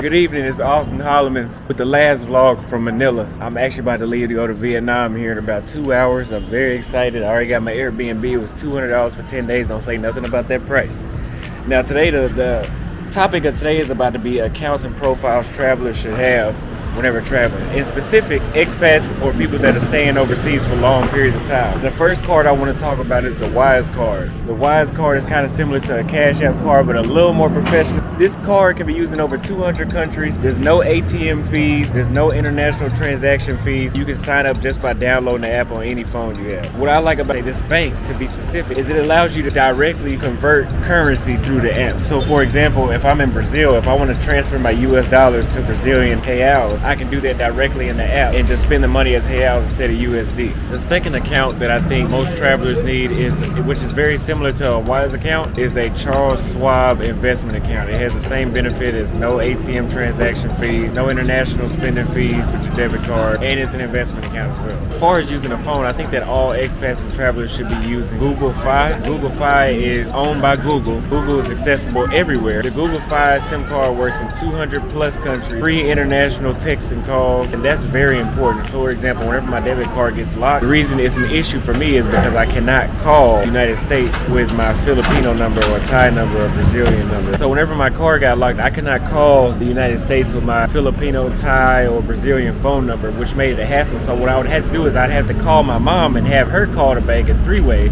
Good evening, it's Auston Holleman with the last vlog from Manila. I'm actually about to leave to go to Vietnam here in about 2 hours. I'm very excited. I already got my Airbnb. It was $200 for 10 days. Don't say nothing about that price. Now today, the topic of today is about to be accounts and profiles travelers should have whenever traveling. In specific, expats or people that are staying overseas for long periods of time. The first card I want to talk about is the Wise card. The Wise card is kind of similar to a Cash App card, but a little more professional. This card can be used in over 200 countries. There's no ATM fees. There's no international transaction fees. You can sign up just by downloading the app on any phone you have. What I like about this bank, to be specific, is it allows you to directly convert currency through the app. So for example, if I'm in Brazil, if I want to transfer my US dollars to Brazilian reals, I can do that directly in the app and just spend the money as reals instead of USD. The second account that I think most travelers need is, which is very similar to a Wise account, is a Charles Schwab investment account. It has the same benefit as no ATM transaction fees, no international spending fees with your debit card, and it's an investment account as well. As far as using a phone, I think that all expats and travelers should be using Google Fi. Google Fi is owned by Google. Google is accessible everywhere. The Google Fi SIM card works in 200 plus countries, free international texts and calls, and that's very important. For example, whenever my debit card gets locked, the reason it's an issue for me is because I cannot call the United States with my Filipino number or Thai number or Brazilian number. So whenever my card got locked, I could not call the United States with my Filipino, Thai, or Brazilian phone number, which made it a hassle. So what I would have to do is I'd have to call my mom and have her call the bank in three-way.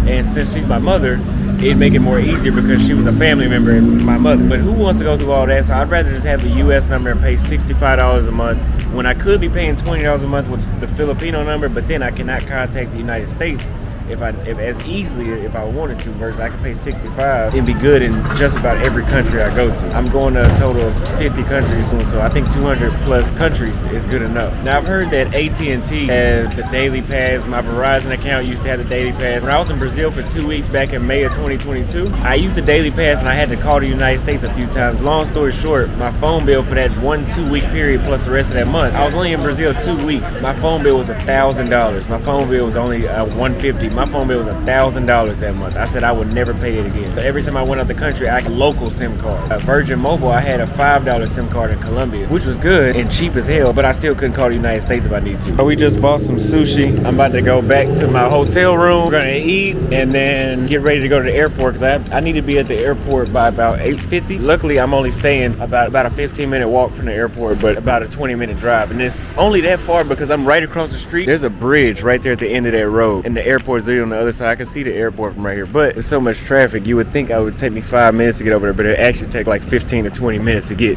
And since she's my mother, it'd make it more easier because she was a family member and was my mother. But who wants to go through all that? So I'd rather just have the US number and pay $65 a month when I could be paying $20 a month with the Filipino number, but then I cannot contact the United States if as easily if I wanted to, versus I could pay $65 and be good in just about every country I go to. I'm going to a total of 50 countries soon, so I think 200 plus countries is good enough. Now I've heard that AT&T has the daily pass. My Verizon account used to have the daily pass. When I was in Brazil for 2 weeks back in May of 2022, I used the daily pass and I had to call the United States a few times. Long story short, my phone bill for that 1-2 week period plus the rest of that month, I was only in Brazil 2 weeks. My phone bill was $1,000. My phone bill was only $150. My phone bill was $1,000 that month. I said I would never pay it again. But every time I went out the country, I had a local SIM card. Virgin Mobile, I had a $5 SIM card in Colombia, which was good and cheap as hell, but I still couldn't call the United States if I need to. We just bought some sushi. I'm about to go back to my hotel room. We're gonna eat and then get ready to go to the airport because I need to be at the airport by about 8:50. Luckily, I'm only staying about a 15-minute walk from the airport, but about a 20-minute drive. And it's only that far because I'm right across the street. There's a bridge right there at the end of that road, and the airport is on the other side. I can see the airport from right here, but there's so much traffic, you would think it would take me 5 minutes to get over there, but it actually takes like 15 to 20 minutes to get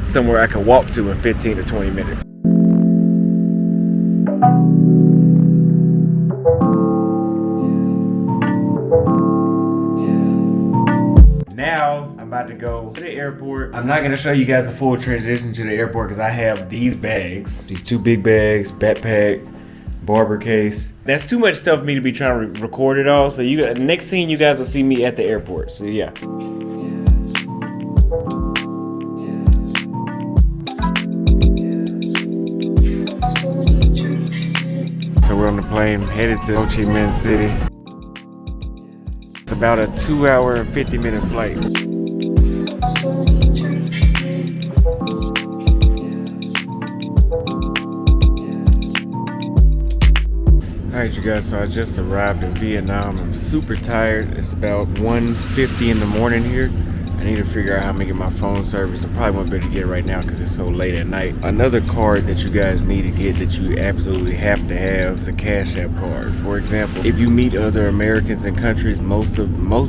somewhere I can walk to in 15 to 20 minutes. Now I'm about to go to the airport. I'm not gonna show you guys a full transition to the airport because I have these bags, these 2 big bags, backpack, barber case. That's too much stuff for me to be trying to record it all. So next scene, you guys will see me at the airport. So yeah. So we're on the plane headed to Ho Chi Minh City. It's about a 2 hour and 50-minute flight. Alright you guys, so I just arrived in Vietnam. I'm super tired. It's about 1:50 in the morning here. I need to figure out how I'm gonna get my phone service. I probably won't be able to get it right now because it's so late at night. Another card that you guys need to get that you absolutely have to have is a Cash App card. For example, if you meet other Americans in countries, most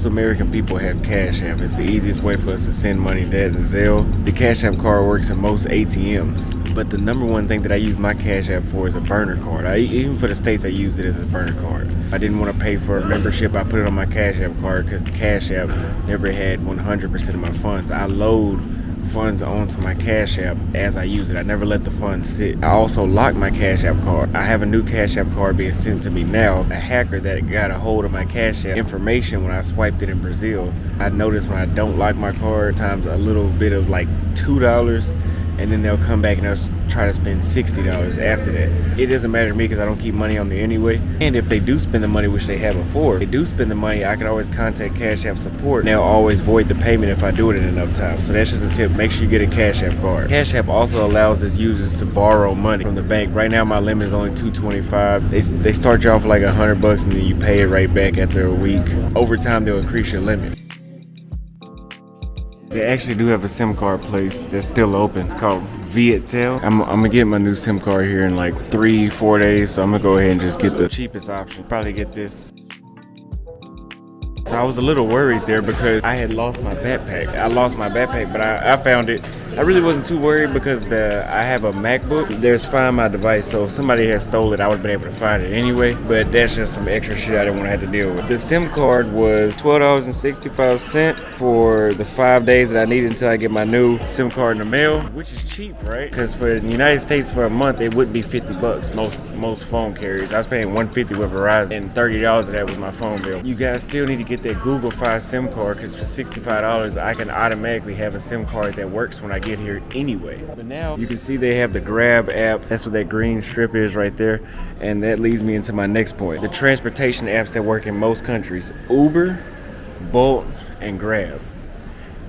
American people have Cash App. It's the easiest way for us to send money, that and Zelle. The Cash App card works in most ATMs. But the number one thing that I use my Cash App for is a burner card. Even for the States, I use it as a burner card. I didn't want to pay for a membership. I put it on my Cash App card because the Cash App never had 100% of my funds. I load funds onto my Cash App as I use it. I never let the funds sit. I also lock my Cash App card. I have a new Cash App card being sent to me now. A hacker that got a hold of my Cash App information when I swiped it in Brazil. I noticed when I don't lock my card, times a little bit of like $2, and then they'll come back and they'll try to spend $60 after that. It doesn't matter to me because I don't keep money on there anyway. And if they do spend the money, which they have before, they do spend the money, I can always contact Cash App support. They'll always void the payment if I do it in enough time. So that's just a tip. Make sure you get a Cash App card. Cash App also allows its users to borrow money from the bank. Right now my limit is only $225. They start you off like $100 and then you pay it right back after a week. Over time they'll increase your limit. They actually do have a SIM card place that's still open. It's called Viettel. I'm gonna get my new SIM card here in like 3-4 days, so I'm gonna go ahead and just get the cheapest option. Probably get this. So I was a little worried there because I had lost my backpack. I lost my backpack, but I found it. I really wasn't too worried because I have a MacBook. There's Find My Device, so if somebody had stole it, I would have been able to find it anyway. But that's just some extra shit I didn't want to have to deal with. The SIM card was $12.65 for the 5 days that I needed until I get my new SIM card in the mail, which is cheap, right? Because for the United States for a month, it would be $50. Most phone carriers. I was paying $150 with Verizon, and $30 of that was my phone bill. You guys still need to get that Google Fi SIM card because for $65, I can automatically have a SIM card that works when I get here anyway. But now you can see they have the Grab app. That's what that green strip is right there. And that leads me into my next point. The transportation apps that work in most countries. Uber, Bolt, and Grab.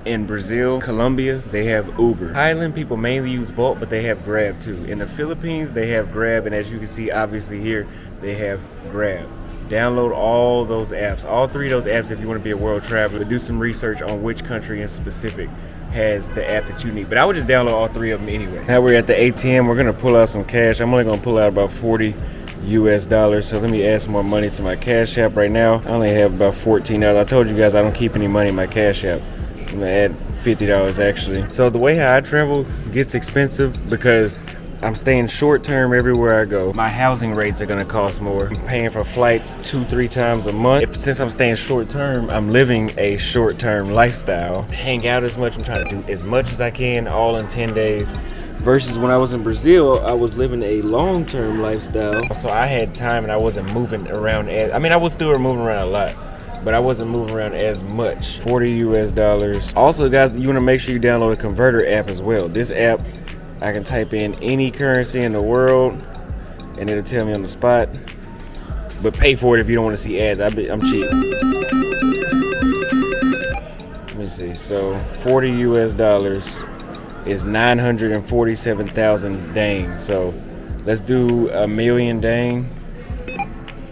In Brazil, Colombia, they have Uber. Thailand, people mainly use Bolt, but they have Grab too. In the Philippines, they have Grab, and as you can see, obviously here, they have Grab. Download all those apps, all 3 of those apps if you want to be a world traveler. Do some research on which country in specific has the app that you need. But I would just download all 3 of them anyway. Now we're at the ATM. We're gonna pull out some cash. I'm only gonna pull out about $40. So let me add some more money to my Cash App right now. I only have about $14. I told you guys I don't keep any money in my Cash App. I'm gonna add $50 actually. So the way how I travel gets expensive because I'm staying short term everywhere I go. My housing rates are gonna cost more. I'm paying for flights 2-3 times a month. Since I'm staying short term, I'm living a short term lifestyle. Hang out as much, I'm trying to do as much as I can all in 10 days. Versus when I was in Brazil, I was living a long-term lifestyle. So I had time and I wasn't moving around I was still moving around a lot, but I wasn't moving around as much. $40. Also guys, you wanna make sure you download a converter app as well. This app, I can type in any currency in the world and it'll tell me on the spot. But pay for it if you don't want to see ads. I'm cheap. Let me see. So $40 is 947,000 dang. So let's do a million dang,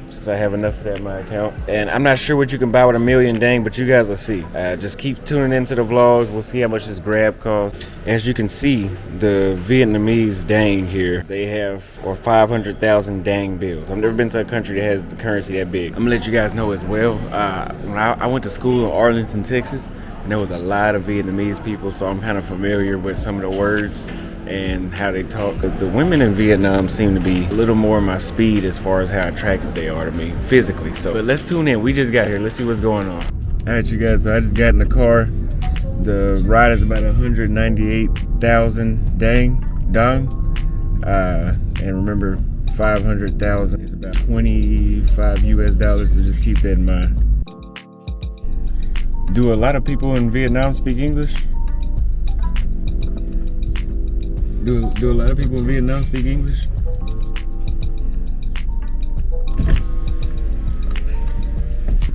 since I have enough of that in my account. And I'm not sure what you can buy with a million dang, but you guys will see. Just keep tuning into the vlogs. We'll see how much this Grab costs. As you can see, the Vietnamese dang here, they have 500,000 dang bills. I've never been to a country that has the currency that big. I'm gonna let you guys know as well. When I went to school in Arlington, Texas, and there was a lot of Vietnamese people, so I'm kind of familiar with some of the words and how they talk. The women in Vietnam seem to be a little more my speed as far as how attractive they are to me physically. So, but let's tune in. We just got here. Let's see what's going on. All right, you guys. So I just got in the car. The ride is about 198,000 dong. And remember, 500,000 is about $25. So just keep that in mind. Do a lot of people in Vietnam speak English? Do a lot of people in Vietnam speak English?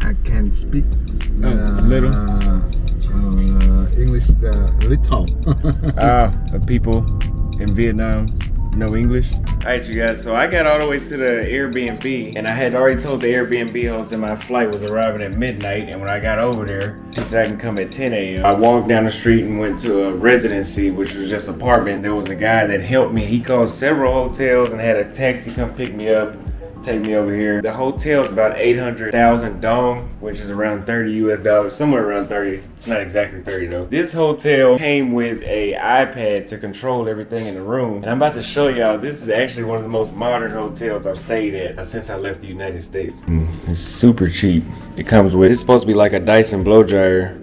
I can speak little English little. People in Vietnam know English. Alright you guys, so I got all the way to the Airbnb and I had already told the Airbnb host that my flight was arriving at midnight, and when I got over there, she said I can come at 10 a.m. I walked down the street and went to a residency, which was just an apartment. There was a guy that helped me. He called several hotels and had a taxi come pick me up, take me over here. The hotel's about 800,000 dong, which is around $30, somewhere around 30. It's not exactly 30 though. This hotel came with a iPad to control everything in the room. And I'm about to show y'all, this is actually one of the most modern hotels I've stayed at since I left the United States. It's super cheap. It comes with, it's supposed to be like a Dyson blow dryer,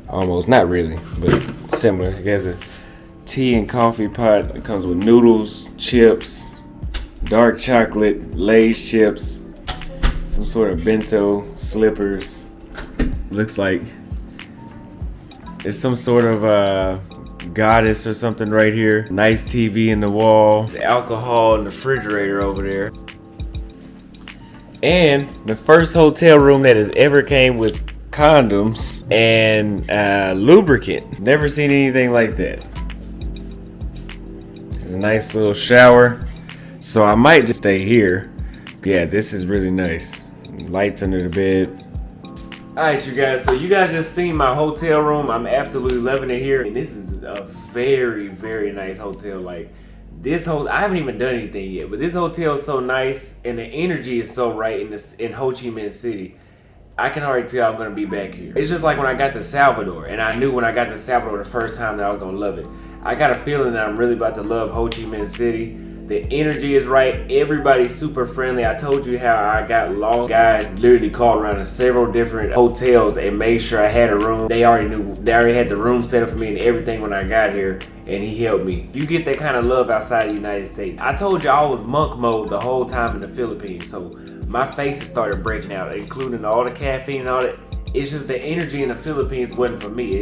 almost, not really, but similar. It has a tea and coffee pot. It comes with noodles, chips, dark chocolate, Lay's chips, some sort of bento, slippers. Looks like it's some sort of goddess or something right here. Nice TV in the wall. The alcohol in the refrigerator over there. And the first hotel room that has ever came with condoms and lubricant. Never seen anything like that. There's a nice little shower. So I might just stay here. Yeah, this is really nice. Lights under the bed. Alright, you guys, so you guys just seen my hotel room. I'm absolutely loving it here. And this is a very, very nice hotel. Like, this whole, I haven't even done anything yet, but this hotel is so nice and the energy is so right in Ho Chi Minh City. I can already tell I'm gonna be back here. It's just like when I got to Salvador, and I knew when I got to Salvador the first time that I was gonna love it. I got a feeling that I'm really about to love Ho Chi Minh City. The energy is right. Everybody's super friendly. I told you how I got lost. Guy literally called around to several different hotels and made sure I had a room. They already had the room set up for me and everything when I got here, and he helped me. You get that kind of love outside the United States. I told you I was monk mode the whole time in the Philippines, so my faces started breaking out, including all the caffeine and all that. It's just the energy in the Philippines wasn't for me.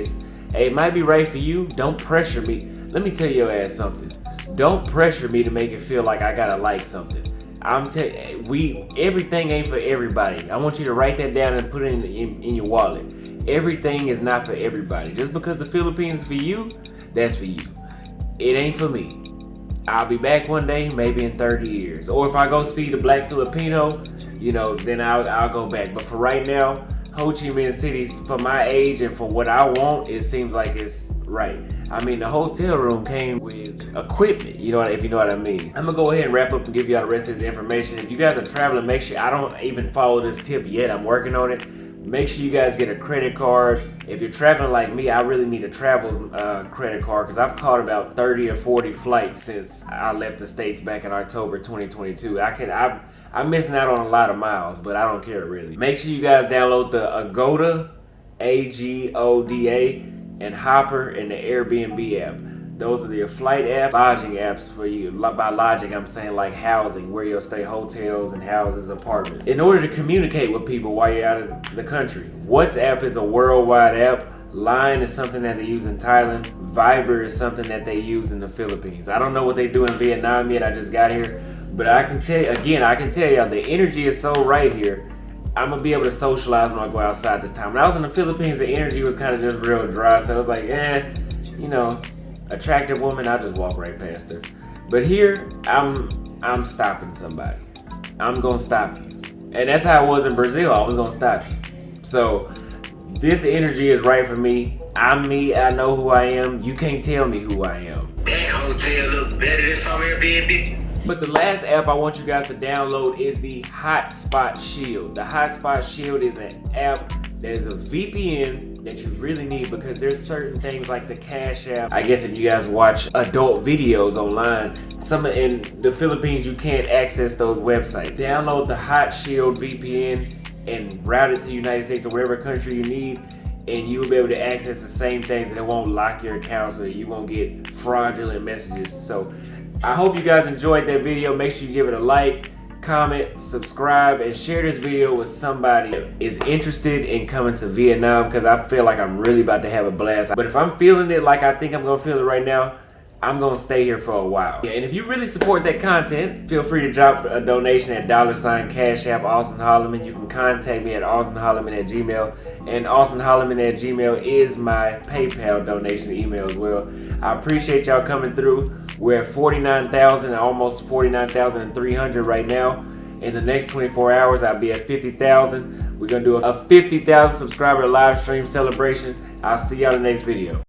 It might be right for you. Don't pressure me. Let me tell your ass something. Don't pressure me to make it feel like I gotta like something. Everything ain't for everybody. I want you to write that down and put it in your wallet. Everything is not for everybody. Just because the Philippines is for you, that's for you. It ain't for me. I'll be back one day, maybe in 30 years. Or if I go see the Black Filipino, then I'll go back. But for right now, Ho Chi Minh City, for my age and for what I want, it seems like it's right. I mean, the hotel room came with equipment, if you know what I mean. I'm gonna go ahead and wrap up and give y'all the rest of this information. If you guys are traveling, make sure, I don't even follow this tip yet, I'm working on it. Make sure you guys get a credit card. If you're traveling like me, I really need a travel credit card because I've caught about 30 or 40 flights since I left the States back in October 2022. I'm missing out on a lot of miles, but I don't care really. Make sure you guys download the Agoda, Agoda, and Hopper and the Airbnb app. Those are your flight apps, lodging apps for you. By lodging, I'm saying like housing, where you'll stay, hotels and houses, apartments. In order to communicate with people while you're out of the country. WhatsApp is a worldwide app. Line is something that they use in Thailand. Viber is something that they use in the Philippines. I don't know what they do in Vietnam yet, I just got here. But I can tell y'all the energy is so right here. I'm gonna be able to socialize when I go outside this time. When I was in the Philippines, the energy was kind of just real dry. So I was like, attractive woman, I'll just walk right past her. But here, I'm stopping somebody. I'm gonna stop you. And that's how it was in Brazil. I was gonna stop you. So this energy is right for me. I'm me. I know who I am. You can't tell me who I am. That hotel look better than some Airbnb. But the last app I want you guys to download is the Hotspot Shield. The Hotspot Shield is an app that is a VPN that you really need because there's certain things like the Cash App. I guess if you guys watch adult videos online, in the Philippines you can't access those websites. Download the Hot Shield VPN and route it to the United States or wherever country you need, and you'll be able to access the same things and it won't lock your account so you won't get fraudulent messages. So I hope you guys enjoyed that video. Make sure you give it a like, comment, subscribe, and share this video with somebody that is interested in coming to Vietnam because I feel like I'm really about to have a blast. But if I'm feeling it like I think I'm gonna feel it right now, I'm gonna stay here for a while. Yeah, and if you really support that content, feel free to drop a donation at $ Cash App Auston Holleman. You can contact me at austonholleman@gmail.com, and austonholleman@gmail.com is my PayPal donation email as well. I appreciate y'all coming through. We're at 49,000, almost 49,300 right now. In the next 24 hours, I'll be at 50,000. We're gonna do a 50,000 subscriber live stream celebration. I'll see y'all in the next video.